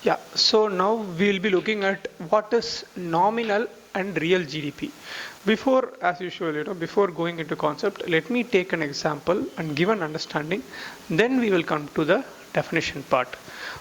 Yeah, so now we'll be looking at what is nominal and real GDP. Before, as usual, before going into concept, let me take an example and give an understanding. Then we will come to the definition part.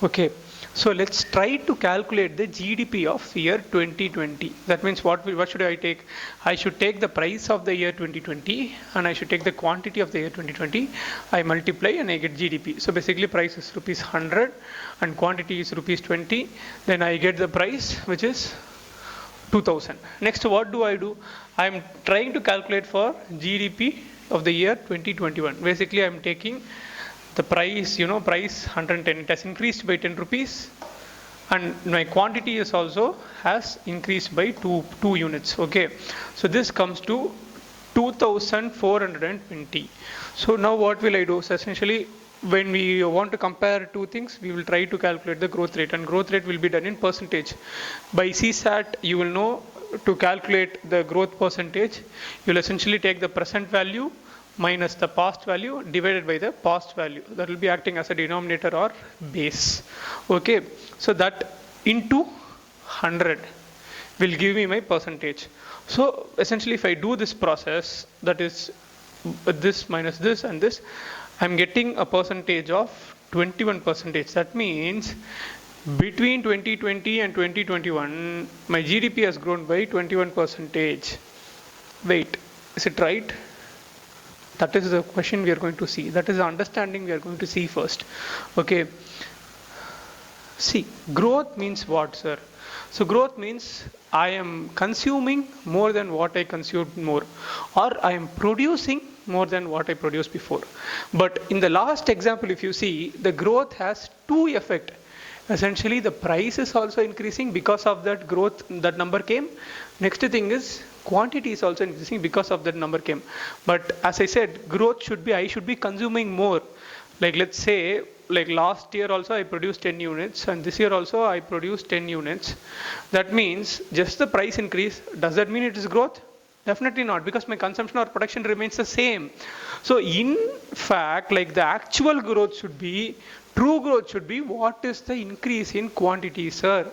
Okay, so let's try to calculate the GDP of year 2020. That means what should I take? I should take the price of the year 2020 and I should take the quantity of the year 2020. I multiply and I get GDP. So basically price is rupees 100 and quantity is rupees 20. Then I get the price which is 2000. Next, what do? I am trying to calculate for GDP of the year 2021. Basically, I am taking the price, price 110. It has increased by 10 rupees, and my quantity is also has increased by two units. Okay, so this comes to 2420. So now what will I do? So essentially, when we want to compare two things, we will try to calculate the growth rate, and growth rate will be done in percentage. By CSAT, you will know to calculate the growth percentage, you will essentially take the present value minus the past value divided by the past value. That will be acting as a denominator or base. Okay, so that into 100 will give me my percentage. So essentially, if I do this process, that is this minus this and this, I'm getting a percentage of 21%. That means between 2020 and 2021, my GDP has grown by 21%. Wait, is it right? That is the question we are going to see. That is the understanding we are going to see first. Okay. See, growth means what, sir? So growth means I am consuming more than what I consumed more, or I am producing more than what I produced before. But in the last example, if you see, the growth has two effects. Essentially, the price is also increasing because of that growth, that number came. Next thing is quantity is also increasing because of that number came. But as I said, growth should be, I should be consuming more. Like let's say, like last year also I produced 10 units and this year also I produced 10 units. That means just the price increase, does that mean it is growth? Definitely not, because my consumption or production remains the same. So in fact, like the actual growth should be, true growth should be, what is the increase in quantity, sir?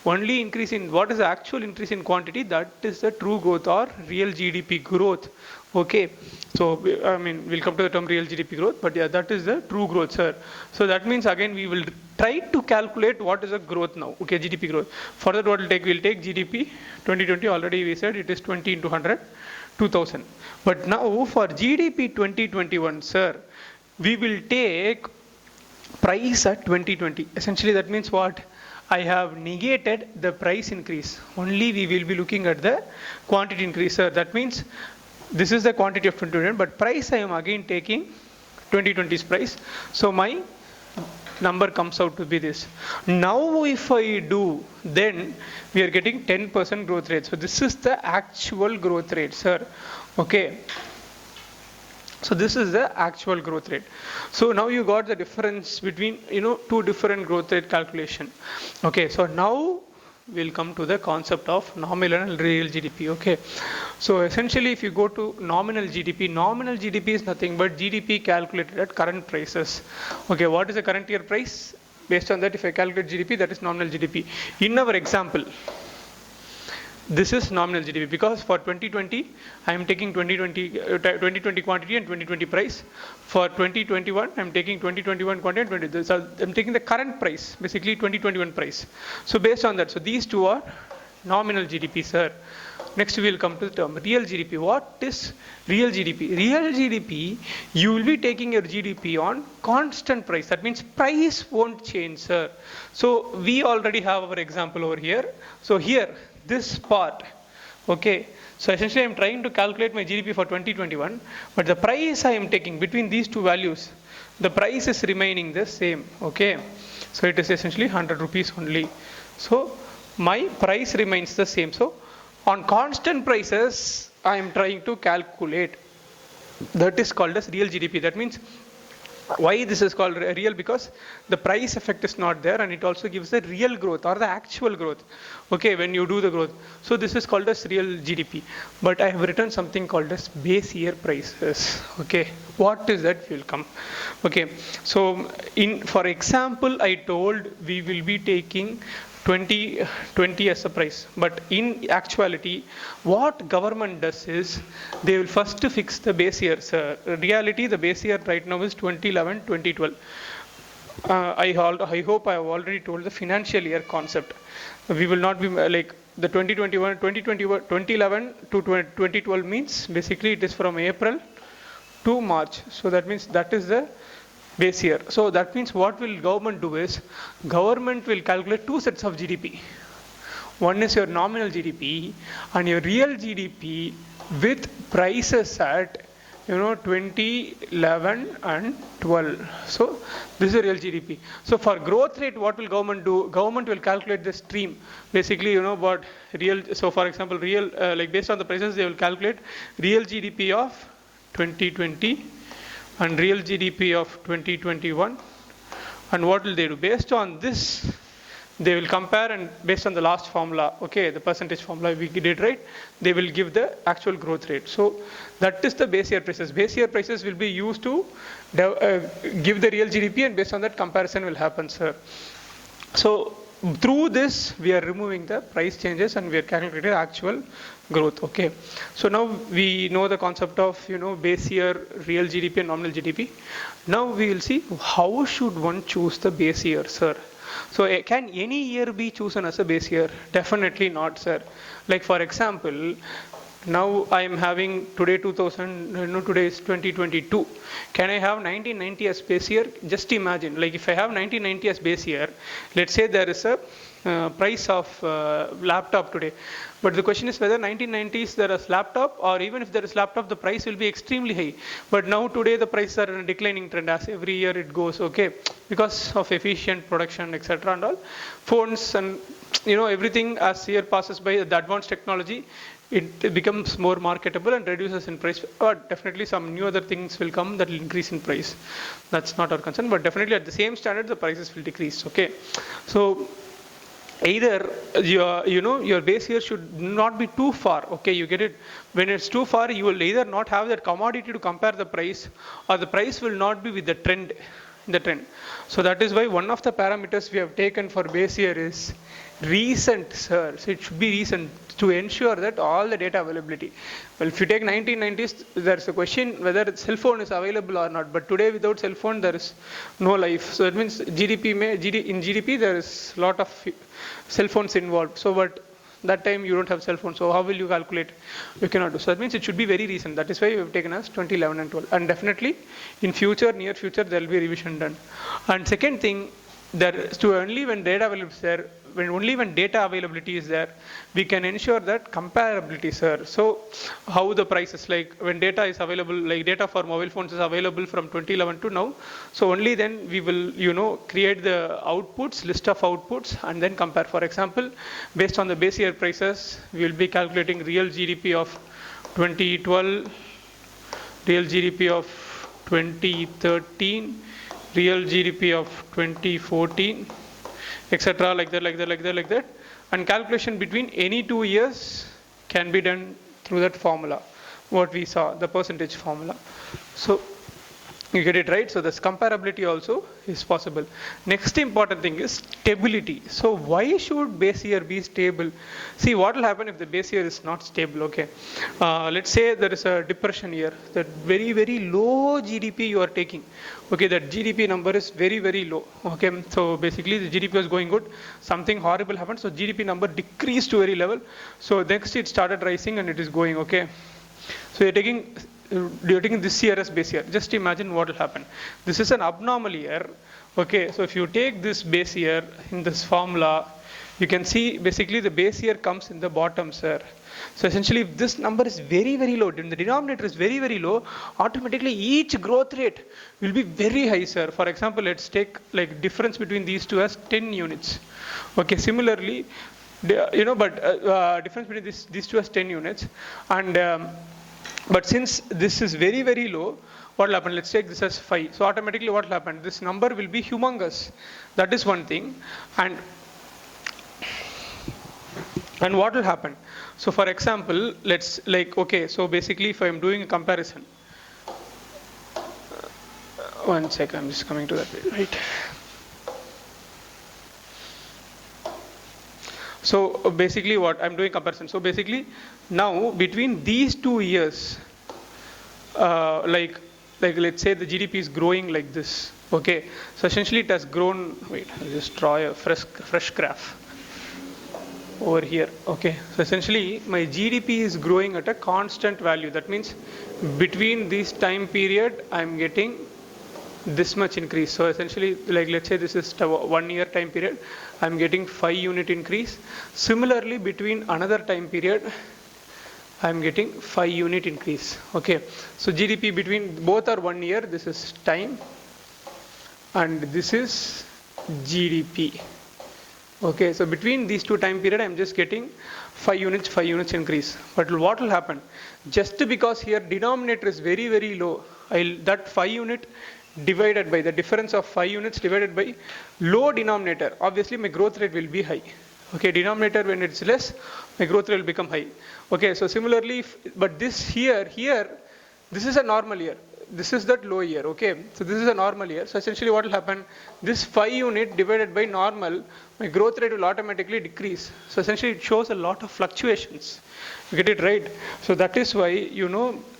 Only increase in, what is the actual increase in quantity? That is the true growth or real GDP growth. Okay, so I mean, we'll come to the term real GDP growth, but yeah, that is the true growth, sir. So that means again, we will try to calculate what is the growth now. Okay, GDP growth. For that, what we'll take GDP 2020, already we said it is 20 into 100, 2000. But now for GDP 2021, sir, we will take price at 2020. Essentially, that means what? I have negated the price increase. Only we will be looking at the quantity increase, sir. That means this is the quantity of 2021, but price I am again taking 2020's price. So my number comes out to be this. Now if I do, then we are getting 10% growth rate. So this is the actual growth rate, sir. Okay. So this is the actual growth rate. So now you got the difference between, two different growth rate calculation. Okay, so now we'll come to the concept of nominal and real GDP. Okay, so essentially if you go to nominal GDP is nothing but GDP calculated at current prices. Okay, what is the current year price? Based on that, if I calculate GDP, that is nominal GDP. In our example, this is nominal GDP because for 2020, I am taking 2020 quantity and 2020 price. For 2021, I am taking 2021 quantity and 20. So I am taking the current price, basically 2021 price. So based on that, so these two are nominal GDP, sir. Next, we will come to the term real GDP. What is real GDP? Real GDP, you will be taking your GDP on constant price. That means price won't change, sir. So we already have our example over here. So here, this part, okay, so essentially I'm trying to calculate my GDP for 2021, but the price I am taking between these two values, the price is remaining the same. Okay, so it is essentially 100 rupees only. So my price remains the same. So on constant prices I am trying to calculate. That is called as real GDP. That means Why this is called real? Because the price effect is not there, and it also gives the real growth or the actual growth, okay, when you do the growth. So this is called as real GDP. But I have written something called as base year prices, okay. What is that? Will come, okay. So for example, I told we will be taking 20 as a price, but in actuality what government does is they will first fix the base year. Reality, the base year right now is 2011 2012. I hope I have already told the financial year concept. We will not be like the 2011 to 2012 means basically it is from April to March. So that means that is the base year. So that means what will government do is, government will calculate two sets of GDP. One is your nominal GDP and your real GDP with prices at 2011 and 12. So this is a real GDP. So for growth rate, what will government do? Government will calculate the stream. Basically, what real. So for example, real like based on the prices, they will calculate real GDP of 2020 and real GDP of 2021, and what will they do? Based on this, they will compare, and based on the last formula, okay, the percentage formula we did, right, they will give the actual growth rate. So that is the base year prices. Base year prices will be used to give the real GDP, and based on that comparison will happen, sir. So through this, we are removing the price changes and we are calculating actual growth, okay. So now we know the concept of, base year, real GDP and nominal GDP. Now we will see how should one choose the base year, sir. So can any year be chosen as a base year? Definitely not, sir. Like for example, now I am having today 2000, today is 2022. Can I have 1990 as base year? Just imagine, like if I have 1990 as base year, let's say there is a price of laptop today. But the question is whether 1990s there is laptop, or even if there is laptop, the price will be extremely high. But now today the prices are in a declining trend as every year it goes, okay, because of efficient production, etc. and all. Phones and everything as year passes by, the advanced technology, it becomes more marketable and reduces in price. But definitely some new other things will come that will increase in price. That's not our concern, but definitely at the same standard the prices will decrease, okay. So either your base year should not be too far, okay, you get it. When it's too far, you will either not have that commodity to compare the price, or the price will not be with the trend. So that is why one of the parameters we have taken for base year is recent, sir. So it should be recent to ensure that all the data availability. Well, if you take 1990s, there's a question whether cell phone is available or not. But today, without cell phone, there is no life. So it means in GDP there is a lot of cell phones involved. So but that time you don't have cell phone. So how will you calculate? You cannot do. So that means it should be very recent. That is why we have taken as 2011 and 12. And definitely in near future, there will be revision done. And second thing, only when data availability is there, only when data availability is there, we can ensure that comparability, sir. So how the prices, like when data is available, like data for mobile phones is available from 2011 to now. So only then we will, create the outputs, list of outputs, and then compare. For example, based on the base year prices, we will be calculating real GDP of 2012, real GDP of 2013, real GDP of 2014, etc. like that. And calculation between any 2 years can be done through that formula, what we saw, the percentage formula. So you get it, right? So this comparability also is possible. Next important thing is stability. So why should base year be stable? See what will happen if the base year is not stable, okay? Let's say there is a depression year, that very, very low GDP you are taking. Okay, that GDP number is very, very low. Okay, so basically the GDP was going good, something horrible happened, so GDP number decreased to very level. So next it started rising and it is going, okay? So you're taking this year as base year. Just imagine what will happen. This is an abnormal year. Okay, so if you take this base year in this formula, you can see basically the base year comes in the bottom, sir. So essentially, if this number is very, very low, then the denominator is very, very low, automatically each growth rate will be very high, sir. For example, let's take like difference between these two as 10 units. Okay, similarly, difference between these two as 10 units. And but since this is very, very low, what will happen? Let's take this as 5. So automatically what will happen? This number will be humongous. That is one thing. And what will happen? So for example, let's okay, so basically if I'm doing a comparison, one sec, I'm just coming to that page, right? So basically what I'm doing comparison. So basically now between these 2 years, like let's say the GDP is growing like this. Okay, so essentially it has grown. Wait, I'll just draw a fresh graph over here. Okay, so essentially my GDP is growing at a constant value. That means between this time period, I'm getting this much increase. So essentially, like let's say this is 1 year time period, I'm getting 5 unit increase. Similarly, between another time period, I'm getting 5 unit increase. Okay, so GDP between both are 1 year. This is time, and this is GDP. Okay, so between these two time period, I'm just getting 5 units increase. But what will happen? Just because here denominator is very, very low, that 5 unit divided by the difference of 5 units divided by low denominator, obviously my growth rate will be high. Okay, denominator when it's less, my growth rate will become high. Okay, so similarly, but this here, this is a normal year. This is that low year. Okay, so this is a normal year. So essentially what will happen? This 5 unit divided by normal, my growth rate will automatically decrease. So essentially it shows a lot of fluctuations. You get it right? So that is why,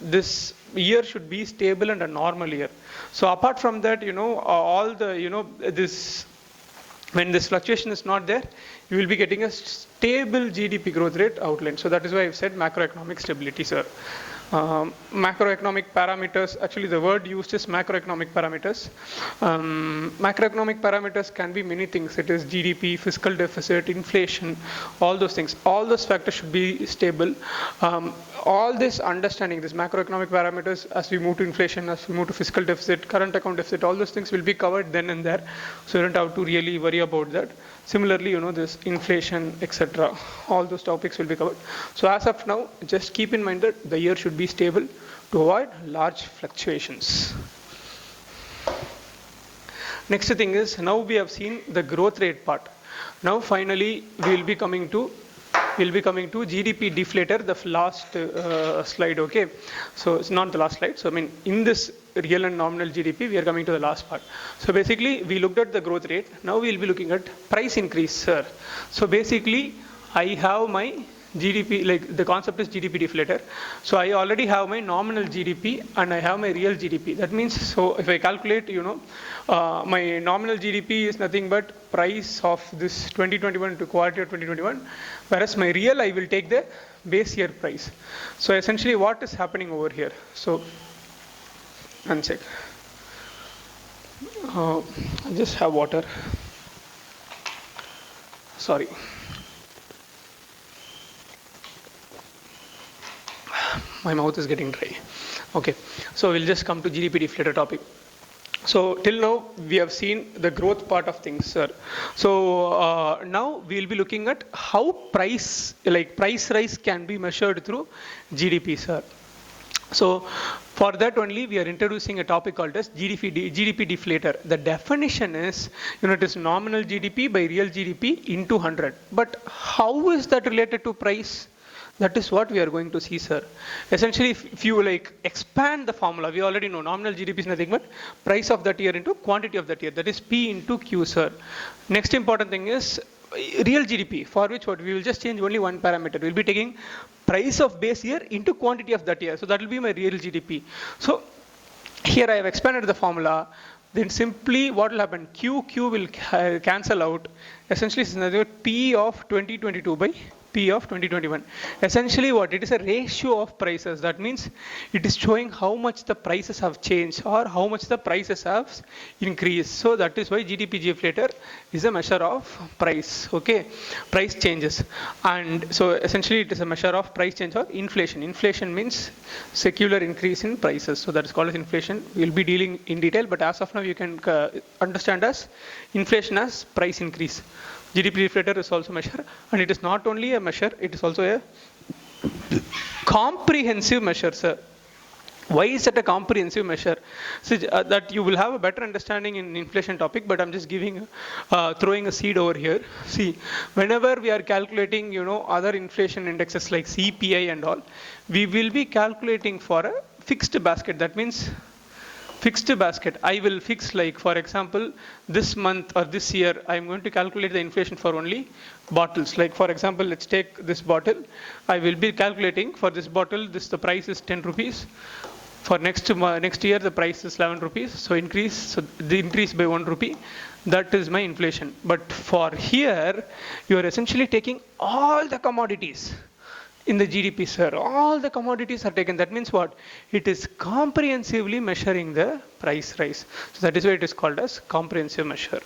this year should be stable and a normal year. So apart from that, all the, this, when this fluctuation is not there, you will be getting a stable GDP growth rate outline. So that is why I've said macroeconomic stability, sir. Macroeconomic parameters, actually the word used is macroeconomic parameters. Macroeconomic parameters can be many things. It is GDP, fiscal deficit, inflation, all those things. All those factors should be stable. All this understanding, this macroeconomic parameters, as we move to inflation, as we move to fiscal deficit, current account deficit, all those things will be covered then and there. So you don't have to really worry about that. Similarly, this inflation, etc., all those topics will be covered. So as of now, just keep in mind that the year should be stable to avoid large fluctuations. Next thing is, now we have seen the growth rate part. Now finally, we will be coming to GDP deflator, the last slide. Okay, so it's not the last slide. So I mean, in this real and nominal GDP, we are coming to the last part. So basically, we looked at the growth rate. Now we will be looking at price increase, sir. So basically, I have my GDP, like the concept is GDP deflator. So I already have my nominal GDP and I have my real GDP. That means, so if I calculate, my nominal GDP is nothing but price of this 2021 to quarter 2021, whereas my real, I will take the base year price. So essentially what is happening over here? So, one sec. I just have water. Sorry. My mouth is getting dry. Okay, so we'll just come to GDP deflator topic. So till now we have seen the growth part of things, sir. So now we'll be looking at how price rise can be measured through GDP, sir. So for that only we are introducing a topic called as GDP deflator. The definition is, it is nominal GDP by real GDP into 100. But how is that related to price? That is what we are going to see, sir. Essentially, if you expand the formula, we already know nominal GDP is nothing but price of that year into quantity of that year. That is P into Q, sir. Next important thing is real GDP, for which we will just change only one parameter. We will be taking price of base year into quantity of that year. So that will be my real GDP. So here I have expanded the formula. Then simply what will happen? Q will cancel out. Essentially, it's another P of 2022 by P of 2021. Essentially what? It is a ratio of prices. That means it is showing how much the prices have changed or how much the prices have increased. So that is why GDP deflator is a measure of price. Okay, price changes. And so essentially it is a measure of price change or inflation. Inflation means secular increase in prices. So that is called as inflation. We will be dealing in detail, but as of now you can understand as inflation as price increase. GDP deflator is also a measure, and it is not only a measure, it is also a comprehensive measure, sir. Why is it a comprehensive measure? So that you will have a better understanding in inflation topic, but I'm just giving, throwing a seed over here. See, whenever we are calculating, other inflation indexes like CPI and all, we will be calculating for a fixed basket. That means fixed basket. I will fix, like, for example, this month or this year, I'm going to calculate the inflation for only bottles. Like, for example, let's take this bottle. I will be calculating for this bottle, the price is 10 rupees. For next year, the price is 11 rupees. So the increase by 1 rupee. That is my inflation. But for here, you are essentially taking all the commodities in the GDP, sir. All the commodities are taken. That means what? It is comprehensively measuring the price rise. So that is why it is called as comprehensive measure.